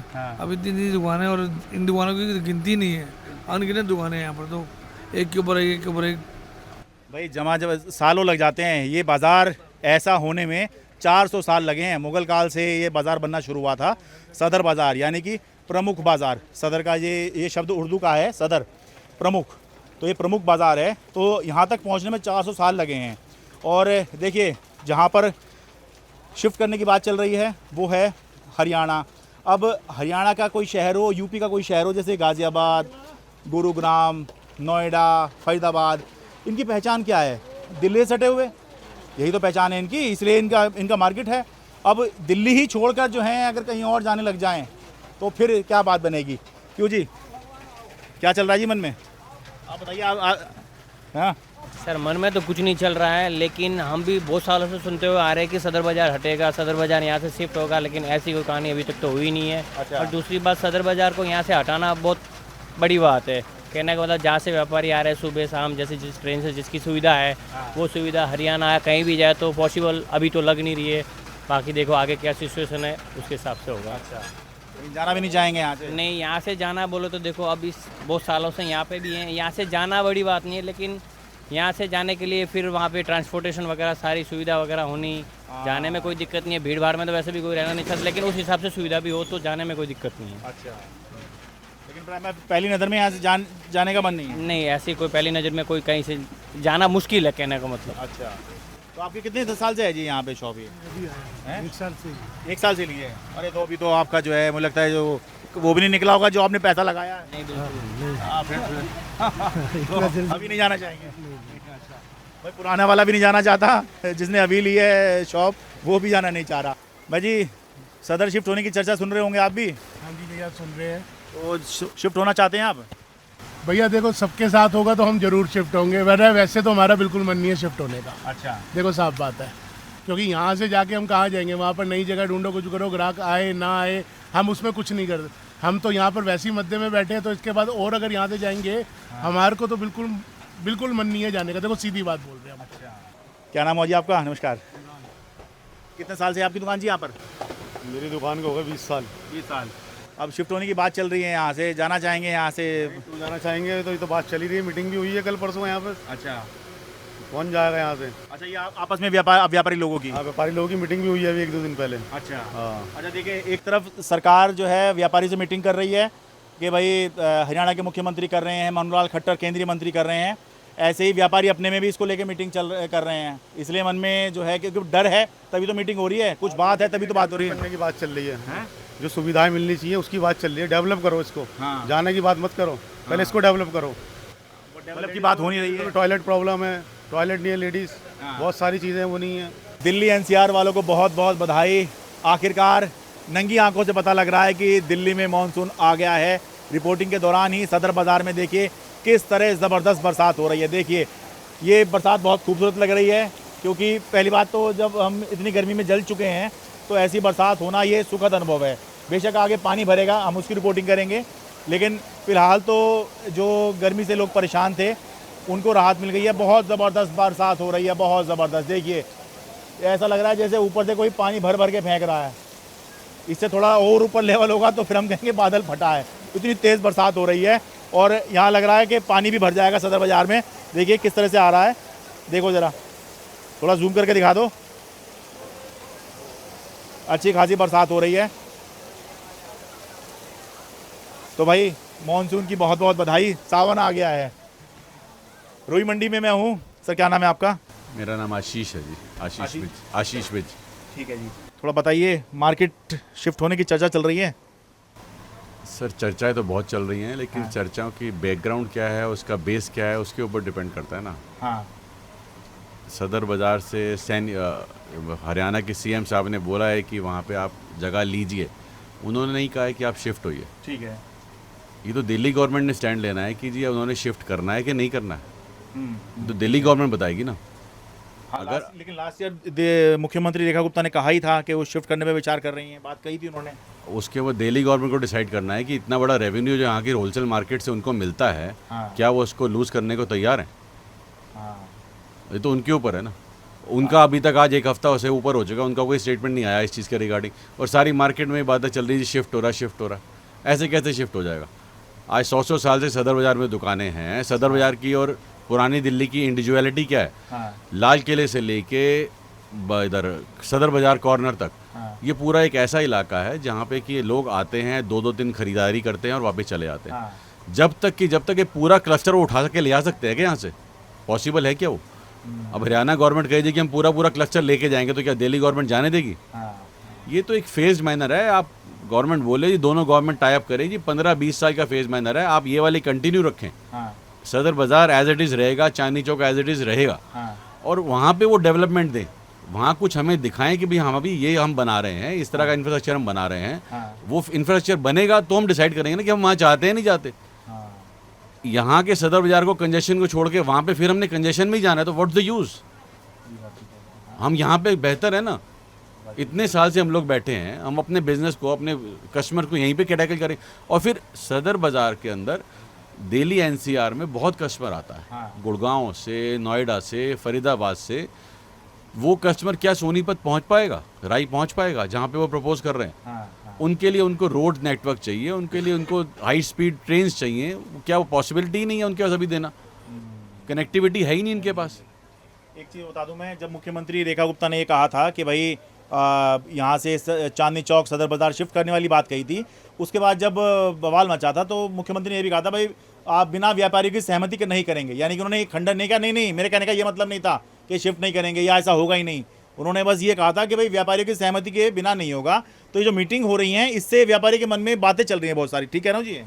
अब इतनी दुकानें, और इन दुकानों की गिनती नहीं है, अनगिनत दुकानें हैं यहाँ पर, तो एक के ऊपर एक। भाई जब सालों लग जाते हैं, ये बाज़ार ऐसा होने में 400 साल लगे हैं। मुगल काल से ये बाज़ार बनना शुरू हुआ था, सदर बाज़ार यानी कि प्रमुख बाज़ार। सदर का ये शब्द उर्दू का है, सदर प्रमुख, तो ये प्रमुख बाज़ार है। तो यहाँ तक पहुँचने में 400 साल लगे हैं। और देखिए जहाँ पर शिफ्ट करने की बात चल रही है वो है हरियाणा। अब हरियाणा का कोई शहर हो, यूपी का कोई शहर हो, जैसे गाज़ियाबाद, गुरुग्राम, नोएडा, फरीदाबाद, इनकी पहचान क्या है? दिल्ली से सटे हुए, यही तो पहचान है इनकी, इसलिए इनका मार्केट है। अब दिल्ली ही छोड़कर जो हैं अगर कहीं और जाने लग जाएं तो फिर क्या बात बनेगी? क्यों जी, क्या चल रहा है जी मन में? आप बताइए। हाँ सर, मन में तो कुछ नहीं चल रहा है, लेकिन हम भी बहुत सालों से सुनते हुए आ रहे हैं कि सदर बाज़ार हटेगा, सदर बाज़ार यहाँ से शिफ्ट होगा, लेकिन ऐसी कोई कहानी अभी तक तो हुई नहीं है। अच्छा। और दूसरी बात, सदर बाज़ार को यहाँ से हटाना बहुत बड़ी बात है। कहने का मतलब जहाँ से व्यापारी आ रहे हैं सुबह शाम, जैसे जिस ट्रेन से जिसकी सुविधा है वो सुविधा हरियाणा कहीं भी जाए तो पॉसिबल अभी तो लग नहीं रही है। बाकी देखो आगे क्या सिचुएशन है उसके हिसाब से होगा। अच्छा, जाना भी नहीं चाहेंगे यहाँ से? नहीं, यहाँ से जाना बोलो तो देखो अब इस बहुत सालों से यहाँ पे भी हैं, यहाँ से जाना बड़ी बात नहीं है, लेकिन यहाँ से जाने के लिए फिर वहाँ पे ट्रांसपोर्टेशन वगैरह सारी सुविधा वगैरह होनी, जाने में कोई दिक्कत नहीं है। भीड़ भाड़ में तो वैसे भी कोई रहना नहीं चाहता, लेकिन उस हिसाब से सुविधा भी हो तो जाने में कोई दिक्कत नहीं है। अच्छा, लेकिन पहली नज़र में यहाँ से जाने का मन नहीं है? नहीं, ऐसी कोई पहली नज़र में कोई कहीं से जाना मुश्किल है, कहने का मतलब। अच्छा, तो आपके कितने साल से है जी यहाँ पे शॉप ये? हैं? 1 साल से। 1 साल से लिए है। अरे तो अभी तो आपका जो है मुझे लगता है जो वो भी नहीं निकला होगा जो आपने पैसा लगाया है। नहीं बिल्कुल तो अभी नहीं जाना चाहेंगे? भाई पुराना वाला भी नहीं जाना चाहता, जिसने अभी ली है शॉप वो भी जाना नहीं चाह रहा। भाई जी सदर शिफ्ट होने की चर्चा सुन रहे होंगे आप भी? हाँ जी भैया सुन रहे हैं। तो शिफ्ट होना चाहते हैं आप? भैया देखो सबके साथ होगा तो हम जरूर शिफ्ट होंगे, वरना वैसे तो हमारा बिल्कुल मन नहीं है शिफ्ट होने का। अच्छा। देखो साफ बात है, क्योंकि यहाँ से जाके हम कहाँ जाएंगे, वहाँ पर नई जगह ढूंढो, कुछ करो, ग्राहक आए ना आए हम उसमें कुछ नहीं करते। हम तो यहाँ पर वैसे ही मध्य में बैठे हैं, तो इसके बाद और अगर यहाँ से जाएंगे हमारे को तो बिल्कुल मन नहीं है जाने का। देखो सीधी बात बोल रहे हैं हम। क्या नाम हो जी आपका? नमस्कार। कितने साल से आपकी दुकान जी यहाँ पर? मेरी दुकान को होगा 20 साल। 20 साल। अब शिफ्ट होने की बात चल रही है, यहाँ से जाना चाहेंगे? यहाँ से तो जाना चाहेंगे, तो ये तो बात चली रही है, मीटिंग भी हुई है कल परसों यहाँ पर। अच्छा। कौन जाएगा यहाँ से? अच्छा, ये आपस में व्यापारी लोगों की? हाँ, व्यापारी लोगों की मीटिंग भी हुई है अभी 1-2 दिन पहले। अच्छा। हाँ। अच्छा देखिए, एक तरफ सरकार जो है व्यापारी से मीटिंग कर रही है कि भाई हरियाणा के मुख्यमंत्री कर रहे हैं, मनोहर खट्टर केंद्रीय मंत्री कर रहे हैं, ऐसे ही व्यापारी अपने में भी इसको लेके मीटिंग कर रहे हैं। इसलिए मन में जो है क्योंकि डर है तभी तो मीटिंग हो रही है, कुछ बात है तभी तो बात हो रही है। करने की बात चल रही है, जो सुविधाएं मिलनी चाहिए उसकी बात चल रही है। डेवलप करो इसको। हाँ। जाने की बात मत करो, पहले इसको डेवलप करो। डेवलप की बात हो नहीं रही है। टॉयलेट प्रॉब्लम है, टॉयलेट नहीं है लेडीज़, बहुत सारी चीज़ें वो नहीं है। दिल्ली एनसीआर वालों को बहुत बहुत बधाई। आखिरकार नंगी आंखों से पता लग रहा है कि दिल्ली में मानसून आ गया है। रिपोर्टिंग के दौरान ही सदर बाज़ार में देखिए किस तरह ज़बरदस्त बरसात हो रही है। देखिए ये बरसात बहुत खूबसूरत लग रही है, क्योंकि पहली बात तो जब हम इतनी गर्मी में जल चुके हैं तो ऐसी बरसात होना ये सुखद अनुभव है। बेशक आगे पानी भरेगा, हम उसकी रिपोर्टिंग करेंगे, लेकिन फ़िलहाल तो जो गर्मी से लोग परेशान थे उनको राहत मिल गई है। बहुत ज़बरदस्त बरसात हो रही है, बहुत ज़बरदस्त। देखिए ऐसा लग रहा है जैसे ऊपर से कोई पानी भर भर के फेंक रहा है। इससे थोड़ा और ऊपर लेवल होगा तो फिर हम कहेंगे बादल फटा है। इतनी तेज़ बरसात हो रही है और यहाँ लग रहा है कि पानी भी भर जाएगा सदर बाज़ार में। देखिए किस तरह से आ रहा है, देखो ज़रा थोड़ा जूम करके दिखा दो। अच्छी खासी बरसात हो रही है। तो भाई मॉनसून की बहुत बहुत बधाई, सावन आ गया है। रुई मंडी में मैं हूँ। सर क्या नाम है आपका? मेरा नाम आशीष है जी। आशीष विज। ठीक है जी, थोड़ा बताइए, मार्केट शिफ्ट होने की चर्चा चल रही है? सर चर्चाएं तो बहुत चल रही हैं, लेकिन चर्चाओं की बैकग्राउंड क्या है, उसका बेस क्या है, उसके ऊपर डिपेंड करता है ना। हाँ। सदर बाज़ार से हरियाणा के सीएम साहब ने बोला है कि वहाँ पे आप जगह लीजिए, उन्होंने नहीं कहा है कि आप शिफ्ट होइए। ठीक है। ये तो दिल्ली गवर्नमेंट ने स्टैंड लेना है कि जी उन्होंने शिफ्ट करना है कि नहीं करना है, तो दिल्ली गवर्नमेंट बताएगी ना। हाँ, लेकिन लास्ट ईयर मुख्यमंत्री रेखा गुप्ता ने कहा ही था कि वो शिफ्ट करने पे विचार कर रही हैं, बात कही थी उन्होंने। उसके बाद दिल्ली गवर्नमेंट को डिसाइड करना है कि इतना बड़ा रेवेन्यू जो यहाँ की होलसेल मार्केट से उनको मिलता है, क्या वो उसको लूज़ करने को तैयार हैं? ये तो उनके ऊपर है ना। उनका अभी तक आज 1 हफ्ता उससे ऊपर हो चुका, उनका कोई स्टेटमेंट नहीं आया इस चीज़ के रिगार्डिंग, और सारी मार्केट में बातें चल रही है शिफ्ट हो रहा है। ऐसे कैसे शिफ्ट हो जाएगा? आज 100 साल से सदर बाज़ार में दुकानें हैं। सदर बाज़ार की और पुरानी दिल्ली की इंडिविजुअलिटी क्या है? लाल किले से लेके इधर सदर बाज़ार कॉर्नर तक, ये पूरा एक ऐसा इलाका है जहाँ पे कि लोग आते हैं, 2-2 दिन खरीदारी करते हैं और वापस चले जाते हैं। जब तक ये पूरा क्लस्टर वो उठा के ले आ सकते हैं क्या यहाँ से? पॉसिबल है क्या वो? अब हरियाणा गवर्नमेंट कहेगी कि हम पूरा क्लस्टर लेके जाएंगे, तो क्या दिल्ली गवर्नमेंट जाने देगी? ये तो एक फेज मैनर है। आप गवर्नमेंट बोले जी दोनों गवर्नमेंट टाई अप करेगी, 15-20 साल का फेज मैनर है, आप ये वाली कंटिन्यू रखें। सदर बाज़ार एज इट इज़ रहेगा, Chandni Chowk as it is रहेगा, और वहाँ पे वो डेवलपमेंट दें, वहाँ कुछ हमें दिखाएं कि भाई हम अभी ये हम बना रहे हैं, इस तरह का इंफ्रास्ट्रक्चर हम बना रहे हैं। वो इंफ्रास्ट्रक्चर बनेगा तो हम डिसाइड करेंगे ना कि हम वहाँ चाहते हैं नहीं चाहते। यहाँ के सदर बाज़ार को कंजेशन को छोड़ के वहाँ पे फिर हमने कंजेशन में ही जाना है, तो व्हाट्स द यूज़? हम यहाँ पे बेहतर है ना, इतने साल से हम लोग बैठे हैं, हम अपने बिजनेस को, अपने कस्टमर को यहीं पे टैकल करें। और फिर सदर बाज़ार के अंदर दिल्ली एनसीआर में बहुत कस्टमर आता है, गुड़गांव से, नोएडा से, फरीदाबाद से। वो कस्टमर क्या सोनीपत पहुंच पाएगा, राई पहुंच पाएगा जहां पे वो प्रपोज कर रहे हैं? उनके लिए उनको रोड नेटवर्क चाहिए, उनके लिए उनको हाई स्पीड ट्रेन चाहिए। क्या वो पॉसिबिलिटी ही नहीं है उनके पास अभी देना? कनेक्टिविटी है ही नहीं इनके पास। एक चीज़ बता दूं मैं, जब मुख्यमंत्री रेखा गुप्ता ने ये कहा था कि भाई यहाँ से चांदनी चौक सदर बाज़ार शिफ्ट करने वाली बात कही थी, उसके बाद जब बवाल मचा था तो मुख्यमंत्री ने ये भी कहा था भाई आप बिना व्यापारी की सहमति के नहीं करेंगे, यानी कि उन्होंने खंडन नहीं किया। नहीं, मेरे कहने का ये मतलब नहीं था कि शिफ्ट नहीं करेंगे या ऐसा होगा ही नहीं। उन्होंने बस ये कहा था कि भाई व्यापारियों की सहमति के बिना नहीं होगा। तो ये जो मीटिंग हो रही है इससे व्यापारी के मन में बातें चल रही हैं बहुत सारी, ठीक है ना जी?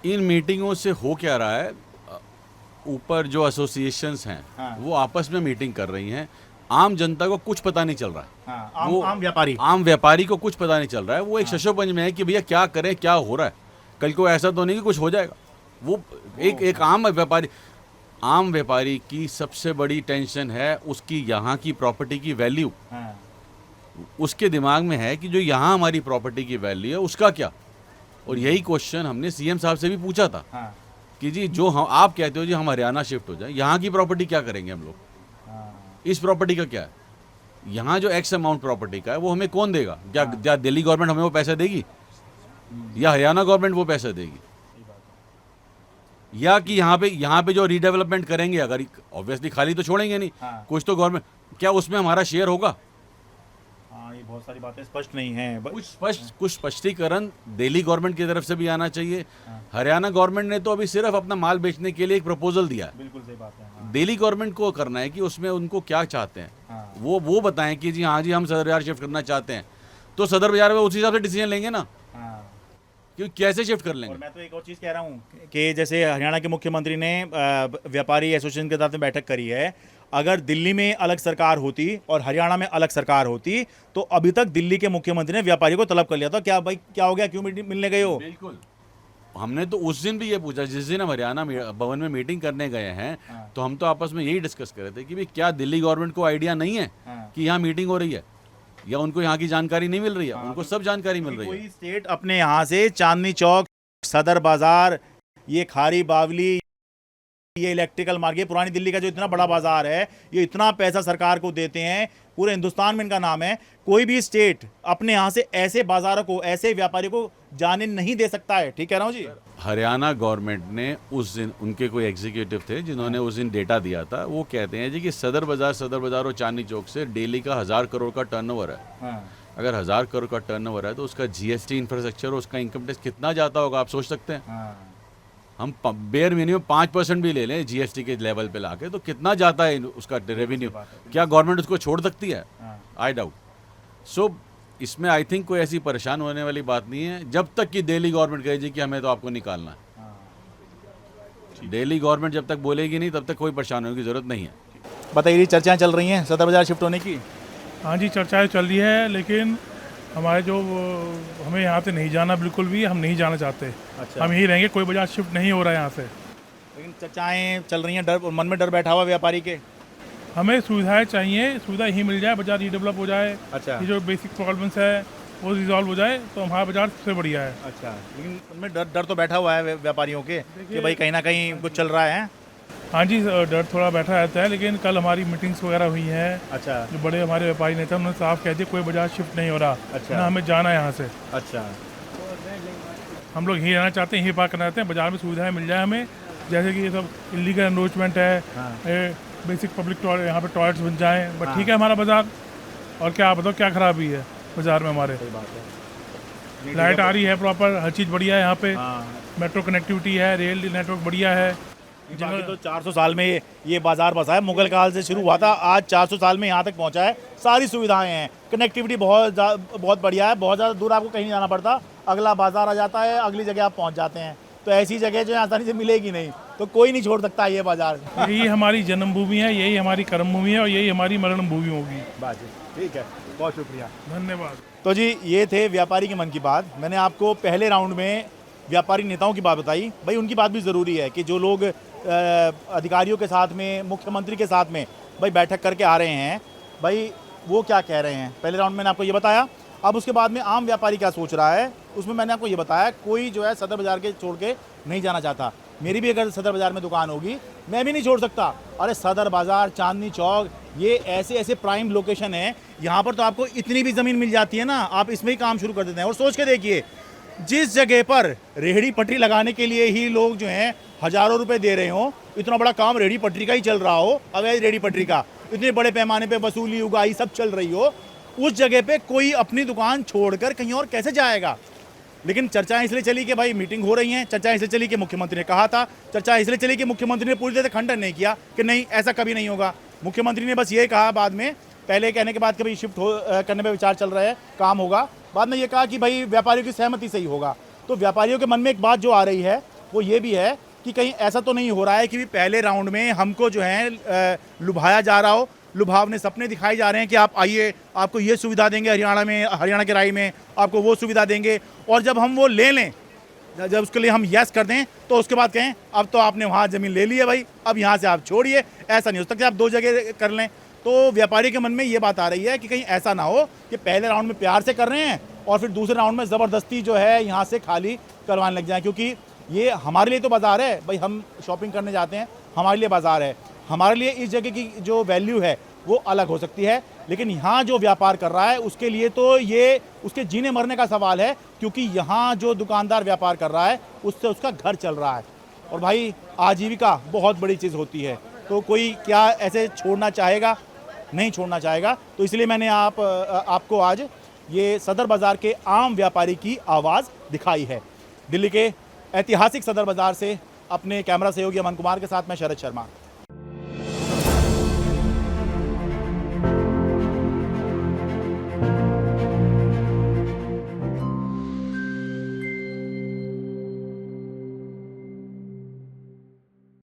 इन मीटिंगों से हो क्या रहा है, ऊपर जो एसोसिएशंस हैं वो आपस में मीटिंग कर रही हैं, आम जनता को कुछ पता नहीं चल रहा है। वो आम व्यापारी को कुछ पता नहीं चल रहा है। वो एक शशोपंज में है कि भैया क्या करें, क्या हो रहा है, कल को ऐसा तो नहीं कि कुछ हो जाएगा। वो एक आम व्यापारी की सबसे बड़ी टेंशन है उसकी यहाँ की प्रॉपर्टी की वैल्यू। उसके दिमाग में है कि जो यहाँ हमारी प्रॉपर्टी की वैल्यू है उसका क्या। और यही क्वेश्चन हमने सीएम साहब से भी पूछा था कि जी जो हम आप कहते हो जी हम हरियाणा शिफ्ट हो जाए, यहाँ की प्रॉपर्टी क्या करेंगे हम लोग, इस प्रॉपर्टी का क्या है, यहाँ जो एक्स अमाउंट प्रॉपर्टी का है वो हमें कौन देगा? क्या दिल्ली गवर्नमेंट हमें वो पैसा देगी या हरियाणा गवर्नमेंट वो पैसा देगी? या कि यहाँ पे जो रीडेवलपमेंट करेंगे, अगर ऑब्वियसली खाली तो छोड़ेंगे नहीं, कुछ तो गवर्नमेंट, क्या उसमें हमारा शेयर होगा? ये बहुत सारी बातें स्पष्ट नहीं है। कुछ स्पष्टीकरण दिल्ली गवर्नमेंट की तरफ से भी आना चाहिए। हरियाणा गवर्नमेंट ने तो अभी सिर्फ अपना माल बेचने के लिए एक प्रपोजल दिया है। बिल्कुल सही बात है। दिल्ली गवर्नमेंट को करना है कि उसमें उनको क्या चाहते हैं, वो बताएं कि जी हाँ जी हम सदर बाजार शिफ्ट करना चाहते हैं, तो सदर बाजार में उसी हिसाब से डिसीजन लेंगे ना, क्योंकि कैसे शिफ्ट कर लेंगे। और मैं तो एक और चीज़ कह रहा हूँ कि जैसे हरियाणा के मुख्यमंत्री ने व्यापारी एसोसिएशन के साथ में बैठक करी है, अगर दिल्ली में अलग सरकार होती और हरियाणा में अलग सरकार होती तो अभी तक दिल्ली के मुख्यमंत्री ने व्यापारी को तलब कर लिया था। क्या भाई क्या हो गया, क्यों मिलने गए हो? बिल्कुल, हमने तो उस दिन भी ये पूछा, जिस दिन हम हरियाणा भवन में मीटिंग करने गए हैं, तो हम तो आपस में यही डिस्कस कर रहे थे कि भाई क्या दिल्ली गवर्नमेंट को आइडिया नहीं है कि यहाँ मीटिंग हो रही है, या उनको यहाँ की जानकारी नहीं मिल रही है? उनको सब जानकारी मिल रही है। कोई स्टेट अपने यहाँ से चांदनी चौक, सदर बाजार, ये खारी बावली, ये इलेक्ट्रिकल मार्केट, पुरानी दिल्ली का जो इतना बड़ा बाजार है, ये इतना पैसा सरकार को देते हैं, पूरे हिंदुस्तान में इनका नाम है। कोई भी स्टेट अपने यहाँ से ऐसे बाजारों को, ऐसे व्यापारी को जाने नहीं दे सकता है, ठीक कह रहा हूँ जी? हरियाणा गवर्नमेंट ने उस दिन, उनके कोई एग्जीक्यूटिव थे जिन्होंने उस दिन डेटा दिया था, वो कहते हैं जी कि सदर बाजार और चांदनी चौक से डेली का 1000 करोड़ का टर्नओवर है। अगर 1000 करोड़ का टर्नओवर है तो उसका जीएसटी इंफ्रास्ट्रक्चर और उसका इनकम टैक्स कितना जाता होगा, आप सोच सकते हैं? हम बेयर मिनिमम 5% भी ले लें जीएसटी के लेवल पे लाके, तो कितना जाता है उसका रेवेन्यू? क्या गवर्नमेंट उसको छोड़ सकती है? I doubt. सो इसमें आई थिंक कोई ऐसी परेशान होने वाली बात नहीं है, जब तक कि दिल्ली गवर्नमेंट कहे जी कि हमें तो आपको निकालना है। दिल्ली गवर्नमेंट जब तक बोलेगी नहीं तब तक कोई परेशान होने की जरूरत नहीं है। बताइए, चर्चाएं चल रही हैं सदर बाजार शिफ्ट होने की? हाँ जी, चर्चाएं चल रही है, लेकिन हमारे जो हमें यहाँ से नहीं जाना, बिल्कुल भी हम नहीं जाना चाहते। अच्छा। हम यहीं रहेंगे, कोई बाजार शिफ्ट नहीं हो रहा है यहाँ से। लेकिन चर्चाएं चल रही हैं, डर मन में डर बैठा हुआ व्यापारी के। हमें सुविधाएं चाहिए, सुविधा यहीं मिल जाए, बाजार रीडेवलप हो जाए। अच्छा। ये जो बेसिक प्रॉब्लम्स है वो रिजॉल्व हो जाए तो हमारा बाजार सबसे बढ़िया है। अच्छा, लेकिन उनमें डर तो बैठा हुआ है व्यापारियों के कि भाई कहीं ना कहीं कुछ चल रहा है। हाँ जी, डर थोड़ा बैठा रहता है, लेकिन कल हमारी मीटिंग्स वगैरह हुई हैं। अच्छा। जो बड़े हमारे व्यापारी नेता, उन्होंने साफ कह दिया कोई बाजार शिफ्ट नहीं हो रहा। अच्छा। ना हमें जाना है यहाँ से। अच्छा। हम लोग यहीं रहना चाहते हैं, यहीं पार्क करना चाहते हैं, बाजार में सुविधाएं मिल जाए हमें, जैसे कि ये सब इलीगल एनरोचमेंट है, बेसिक पब्लिक टॉयलेट, यहाँ पे टॉयलेट्स बन जाएँ, बट ठीक है हमारा बाजार। और क्या आप बताओ क्या खराबी है बाजार में हमारे? लाइट आ रही है प्रॉपर, हर चीज़ बढ़िया है यहाँ पे, मेट्रो कनेक्टिविटी है, रेल नेटवर्क बढ़िया है। बाकी तो 400 साल में ये बाजार बसा है, मुगल काल से शुरू हुआ था, आज 400 साल में यहाँ तक पहुँचा है। सारी सुविधाएं हैं, कनेक्टिविटी बहुत बढ़िया है, बहुत ज़्यादा दूर आपको कहीं नहीं जाना पड़ता, अगला बाजार आ जाता है, अगली जगह आप पहुँच जाते हैं। तो ऐसी जगह जो आसानी से मिलेगी नहीं, तो कोई नहीं छोड़ सकता ये बाजार। यही हमारी जन्मभूमि है, यही हमारी कर्मभूमि है और यही हमारी मरण भूमि होगी। ठीक है, बहुत शुक्रिया, धन्यवाद। तो जी ये थे व्यापारी के मन की बात। मैंने आपको पहले राउंड में व्यापारी नेताओं की बात बताई, भाई उनकी बात भी ज़रूरी है कि जो लोग अधिकारियों के साथ में, मुख्यमंत्री के साथ में भाई बैठक करके आ रहे हैं, भाई वो क्या कह रहे हैं। पहले राउंड में मैंने आपको ये बताया। अब उसके बाद में आम व्यापारी क्या सोच रहा है, उसमें मैंने आपको ये बताया। कोई जो है सदर बाजार के छोड़ के नहीं जाना चाहता। मेरी भी अगर सदर बाजार में दुकान होगी, मैं भी नहीं छोड़ सकता। अरे सदर बाजार, चांदनी चौक, ये ऐसे ऐसे प्राइम लोकेशन है, यहाँ पर तो आपको इतनी भी ज़मीन मिल जाती है ना, आप इसमें ही काम शुरू कर देते हैं। और सोच के देखिए, जिस जगह पर रेहड़ी पटरी लगाने के लिए ही लोग जो हैं हज़ारों रुपए दे रहे हो, इतना बड़ा काम रेहड़ी पटरी का ही चल रहा हो, अवैध रेहड़ी पटरी का, इतने बड़े पैमाने पे वसूली, उगाही सब चल रही हो, उस जगह पे कोई अपनी दुकान छोड़कर कहीं और कैसे जाएगा। लेकिन चर्चाएं इसलिए चली कि भाई मीटिंग हो रही हैं, चर्चाएं इसलिए चली कि मुख्यमंत्री ने कहा था, चर्चा इसलिए चली कि मुख्यमंत्री ने पूरी तरह से खंडन नहीं किया कि नहीं ऐसा कभी नहीं होगा। मुख्यमंत्री ने बस ये कहा बाद में, पहले कहने के बाद कभी शिफ्ट करने पे विचार चल रहा है, काम होगा, बाद में ये कहा कि भाई व्यापारियों की सहमति से ही होगा। तो व्यापारियों के मन में एक बात जो आ रही है वो ये भी है कि कहीं ऐसा तो नहीं हो रहा है कि भी पहले राउंड में हमको जो है लुभाया जा रहा हो, लुभावने सपने दिखाए जा रहे हैं कि आप आइए, आपको ये सुविधा देंगे हरियाणा के राई में, आपको वो सुविधा देंगे, और जब हम वो ले लें, जब उसके लिए हम यस कर दें तो उसके बाद कहें अब तो आपने वहाँ ज़मीन ले ली है भाई, अब यहाँ से आप छोड़िए। ऐसा नहीं हो सकता कि आप दो जगह कर लें। तो व्यापारी के मन में ये बात आ रही है कि कहीं ऐसा ना हो कि पहले राउंड में प्यार से कर रहे हैं और फिर दूसरे राउंड में ज़बरदस्ती जो है यहाँ से खाली करवाने लग जाए, क्योंकि ये हमारे लिए तो बाज़ार है भाई, हम शॉपिंग करने जाते हैं, हमारे लिए बाज़ार है, हमारे लिए इस जगह की जो वैल्यू है वो अलग हो सकती है, लेकिन यहाँ जो व्यापार कर रहा है उसके लिए तो ये उसके जीने मरने का सवाल है, क्योंकि यहाँ जो दुकानदार व्यापार कर रहा है उससे उसका घर चल रहा है। और भाई आजीविका बहुत बड़ी चीज़ होती है, तो कोई क्या ऐसे छोड़ना चाहेगा? नहीं छोड़ना चाहेगा। तो इसलिए मैंने आपको आज ये सदर बाज़ार के आम व्यापारी की आवाज़ दिखाई है। दिल्ली के ऐतिहासिक सदर बाज़ार से अपने कैमरा सहयोगी अमन कुमार के साथ मैं शरद शर्मा।